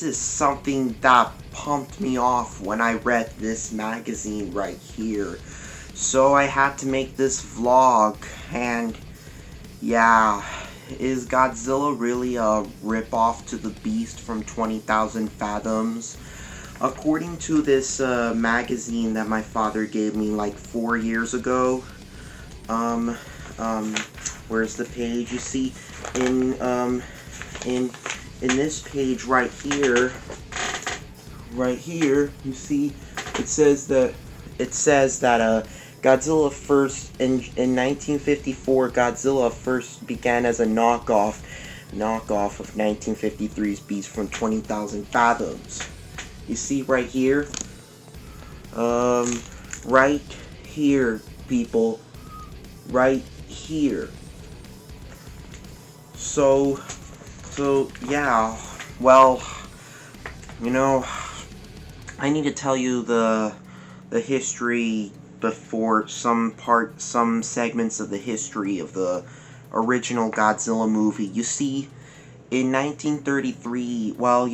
this is something that pumped me off when I read this magazine right here. So I had to make this vlog, and yeah, is Godzilla really a ripoff to the Beast from 20,000 Fathoms? According to this magazine that my father gave me like 4 years ago, where's the page? You see, in this page right here, you see, it says that Godzilla first in 1954. Godzilla first began as a knockoff of 1953's Beast from 20,000 Fathoms. You see right here, right here, people, right here. So yeah, well, you know, I need to tell you the history before some segments of the history of the original Godzilla movie. You see, in 1933, well,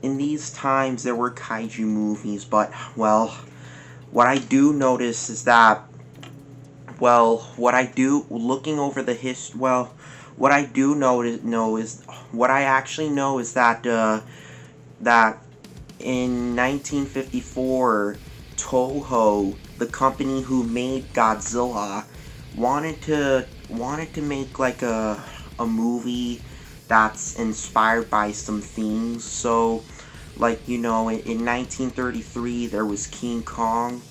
in these times there were kaiju movies, but, well, what I do notice is that, what I do actually know is that, that in 1954, Toho, the company who made Godzilla, wanted to make like a movie that's inspired by some things. So, like, in 1933 there was King Kong,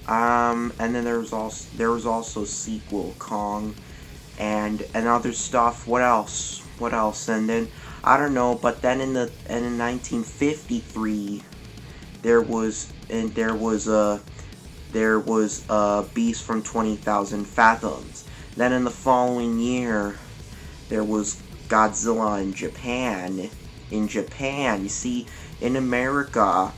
and then there was also sequel Kong, and other stuff. What else? And then I don't know. But then in 1953 there was Beast from 20,000 Fathoms. Then in the following year there was Godzilla in Japan. You see, in America,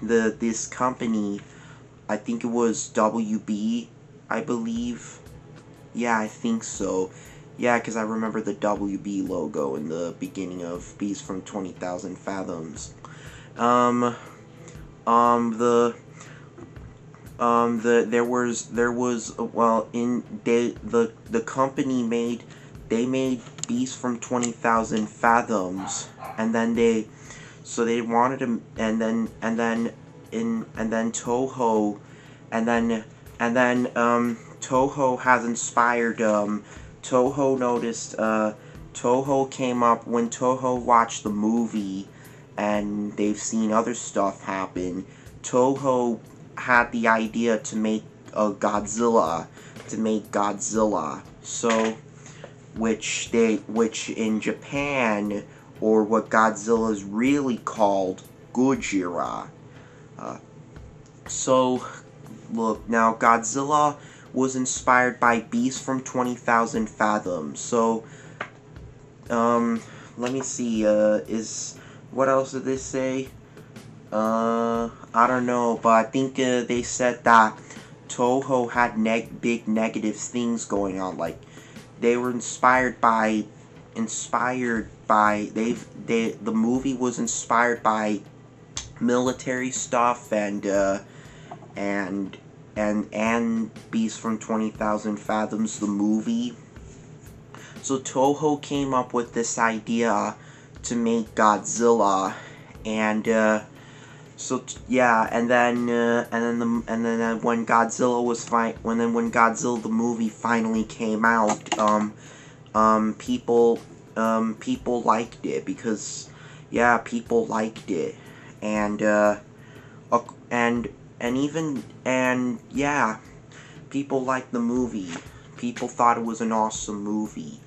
this company, I think it was WB, I believe. Yeah, I think so. Yeah, because I remember the WB logo in the beginning of Beast from 20,000 Fathoms. The company made Beast from 20,000 Fathoms, and then wanted to, and then Toho, Toho has inspired, Toho noticed, Toho came up, when Toho watched the movie, and they've seen other stuff happen, Toho had the idea to make Godzilla, so, which in Japan, or what Godzilla is really called, Gojira. So, look, now Godzilla was inspired by Beast from 20,000 Fathoms. So, let me see, what else did they say? I don't know, but I think they said that Toho had big negative things going on. Like, they were inspired by the movie was inspired by military stuff, and Beast from 20,000 Fathoms, the movie. So Toho came up with this idea to make Godzilla, and and then when Godzilla the movie finally came out, people liked it, because people liked it, and people liked the movie. People thought it was an awesome movie.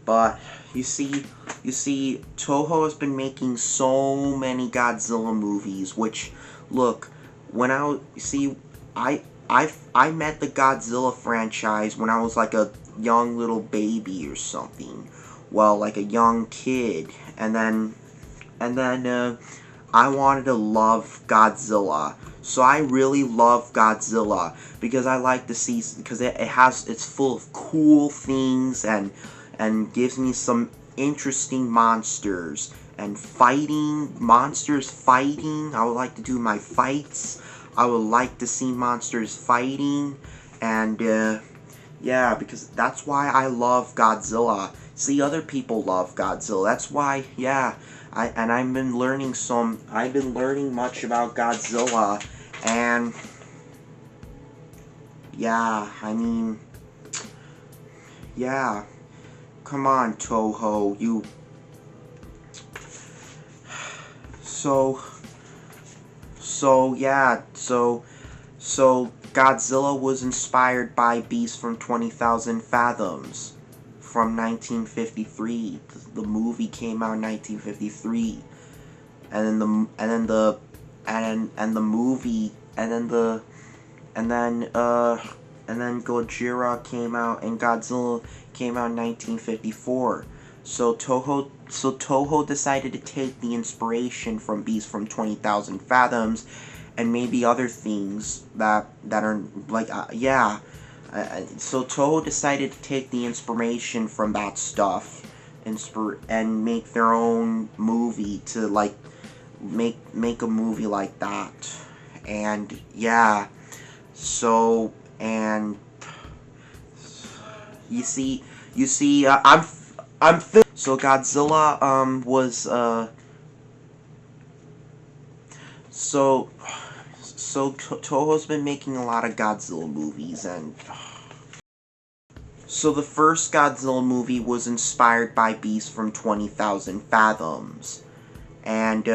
But you see, Toho has been making so many Godzilla movies. Which, look, I met the Godzilla franchise when I was like a young little baby or something. Well, like a young kid, and then I wanted to love Godzilla. So I really love Godzilla because I like to see, because it's full of cool things and gives me some interesting monsters and monsters fighting. I would like to do my fights. I would like to see monsters fighting, and yeah, because that's why I love Godzilla. See, other people love Godzilla. That's why, yeah. I've been learning much about Godzilla, and yeah, I mean, yeah. Come on, Toho, so yeah, so Godzilla was inspired by Beast from 20,000 Fathoms from 1953. The movie came out in 1953, and then the movie and then Gojira came out, and Godzilla came out in 1954. So Toho decided to take the inspiration from Beast from 20,000 Fathoms and maybe other things that are like yeah. So Toho decided to take the inspiration from that stuff, and make their own movie to like make a movie like that, and yeah. So and you see, so Godzilla was so Toho's been making a lot of Godzilla movies, and so the first Godzilla movie was inspired by Beast from 20,000 Fathoms, and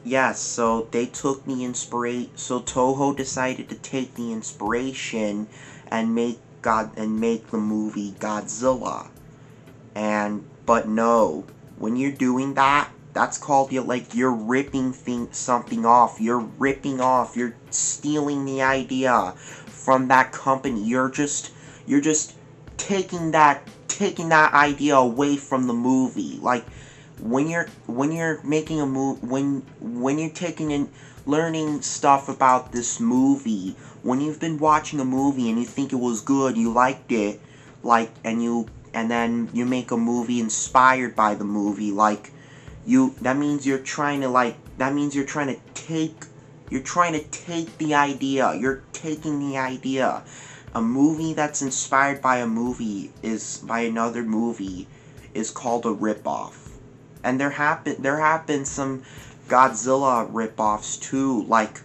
yes, so they took the inspiration. So Toho decided to take the inspiration and make the movie Godzilla. But no, when you're doing that, that's called you're ripping something off. You're stealing the idea from that company. You're just taking that idea away from the movie. Like when you're making a movie, when you're taking and learning stuff about this movie, when you've been watching a movie and you think it was good, you liked it, and then you make a movie inspired by the movie, that means you're trying to take the idea. You're taking the idea. A movie that's inspired by another movie is called a ripoff. And there have been some Godzilla ripoffs too, like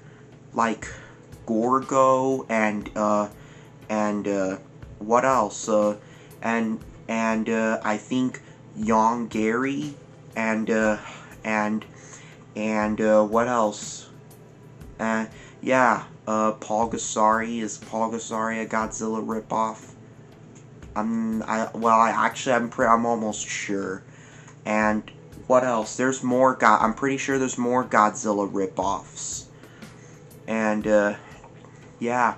Gorgo and what else? I think Young Gary and what else? Yeah, Paul Gasari a Godzilla ripoff? I'm almost sure. And what else? I'm pretty sure there's more Godzilla ripoffs. And yeah.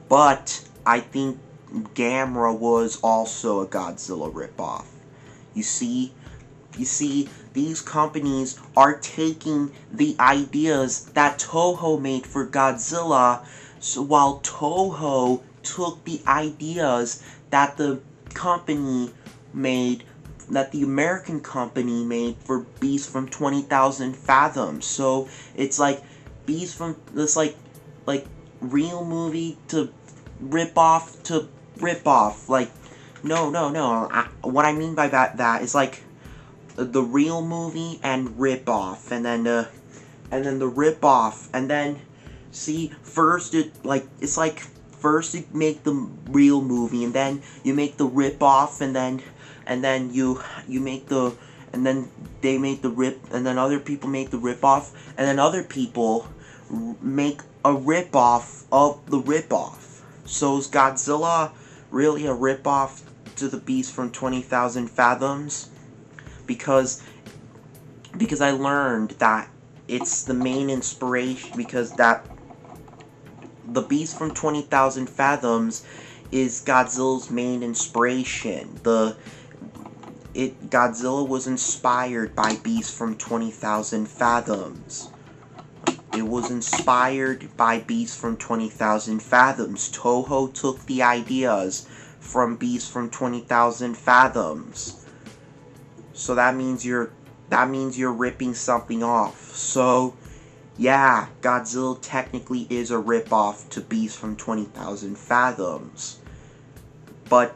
But I think Gamera was also a Godzilla ripoff. You see, these companies are taking the ideas that Toho made for Godzilla, so while Toho took the ideas that the American company made for Beast from 20,000 Fathoms. So it's like Beast from this like real movie to rip off. Like no. What I mean by that is like the real movie and rip off, and then the rip off, and then see first first you make the real movie, and then you make the rip off, and then you make the, and then they make the rip, and then other people make the rip off, and then other people make a rip off of the rip off. So is Godzilla really a rip off to the Beast from 20,000 Fathoms? Because I learned that it's the main inspiration, because that the Beast from 20,000 Fathoms is Godzilla's main inspiration. Godzilla was inspired by Beast from 20,000 Fathoms. It was inspired by Beast from 20,000 Fathoms. Toho took the ideas from Beast from 20,000 Fathoms. So that means you're ripping something off. So yeah, Godzilla technically is a rip-off to Beast from 20,000 Fathoms. But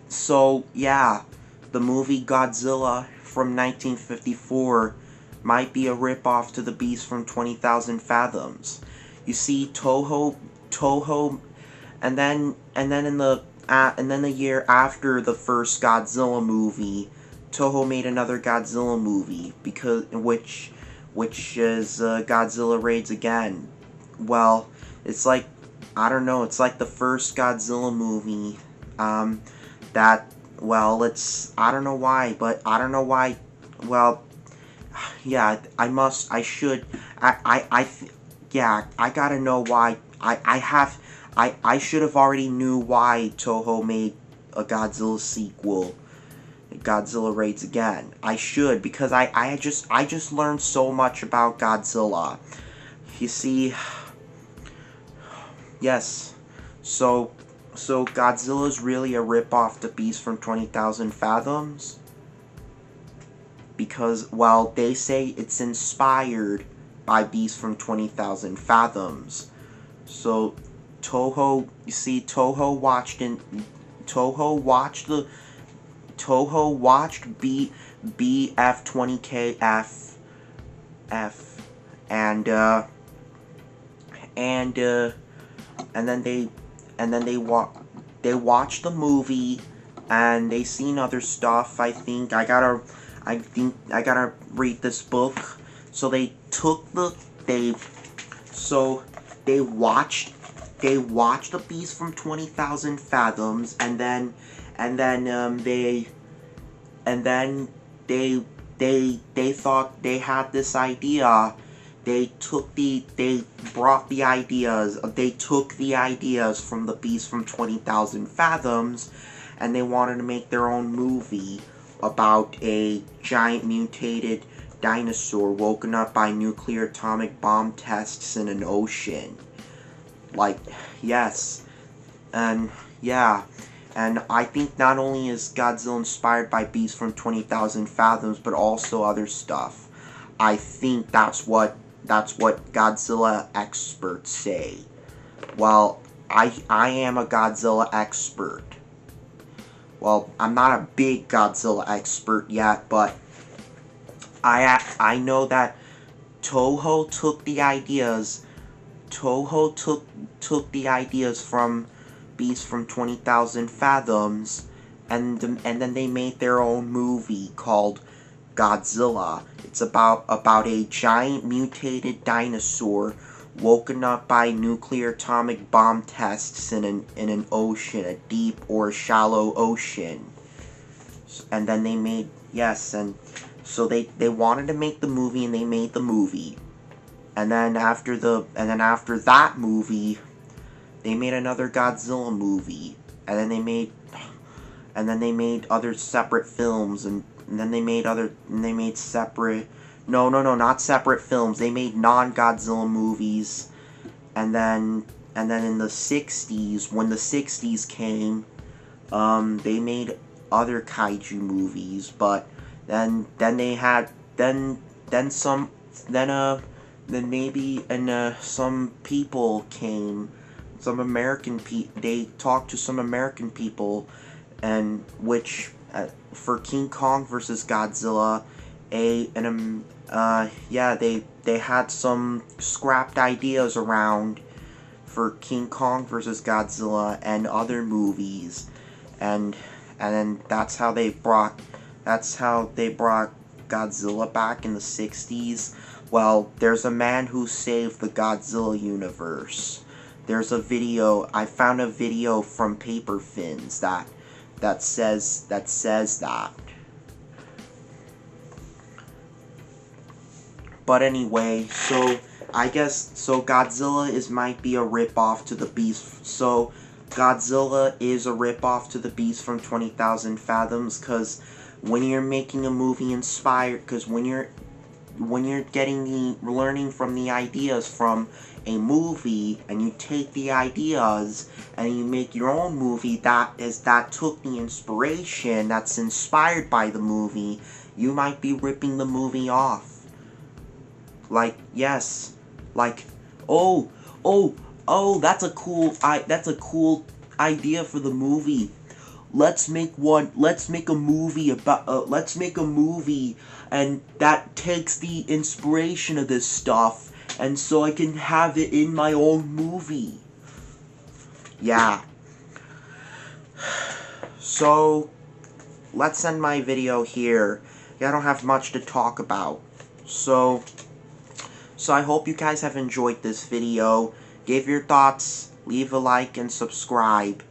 so yeah, the movie Godzilla from 1954 might be a rip-off to the Beast from 20,000 Fathoms. You see, Toho, and then the year after the first Godzilla movie, Toho made another Godzilla movie which is Godzilla Raids Again. Well, it's like, I don't know, it's like the first Godzilla movie that, well, I don't know why, well, yeah, I gotta know why. I should have already knew why Toho made a Godzilla sequel, Godzilla Raids Again. I should, because I just learned so much about Godzilla. You see, yes, so Godzilla's really a rip-off to Beast from 20,000 Fathoms? Because, well, they say it's inspired by Beast from 20,000 Fathoms. So, Toho, you see, Toho watched BF20KF, and then they watched the movie, and they seen other stuff. I think I gotta read this book. So they watched the Beast from 20,000 Fathoms, and then they thought they had this idea. They took the ideas from the Beast from 20,000 Fathoms, and they wanted to make their own movie about a giant mutated dinosaur woken up by nuclear atomic bomb tests in an ocean. Like, yes. And yeah. And I think not only is Godzilla inspired by Beast from 20,000 Fathoms, but also other stuff. I think that's what Godzilla experts say. Well, I am a Godzilla expert. Well, I'm not a big Godzilla expert yet, but I know that Toho took the ideas from Beast from 20,000 Fathoms, and then they made their own movie called Godzilla. It's about a giant mutated dinosaur woken up by nuclear atomic bomb tests in an ocean, a deep or shallow ocean. And then they made, yes, and so they wanted to make the movie, and they made the movie. And then after that movie, they made another Godzilla movie. And then they made other separate films, and then they made separate, not separate films. They made non-Godzilla movies. And then in the 60s, when the 60s came, they made other kaiju movies, but then some people came, they talked to some American people, and which for King Kong versus Godzilla, they had some scrapped ideas around for King Kong versus Godzilla and other movies, and then that's how they brought Godzilla back in the 60s. Well, there's a man who saved the Godzilla universe. There's a video, I found a video from Paper Fins that says that. But anyway, so I guess Godzilla might be a rip-off to the Beast. So Godzilla is a ripoff to the Beast from 20,000 Fathoms, because when you're making a movie inspired, because when you're getting learning from the ideas from a movie, and you take the ideas and you make your own movie that took the inspiration that's inspired by the movie, you might be ripping the movie off. Like, yes, like, oh, that's a cool idea for the movie. Let's make a movie about, and that takes the inspiration of this stuff, and so I can have it in my own movie. Yeah. So, let's end my video here. I don't have much to talk about. So I hope you guys have enjoyed this video. Give your thoughts, leave a like, and subscribe.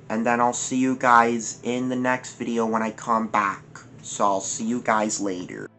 And then I'll see you guys in the next video when I come back. So I'll see you guys later.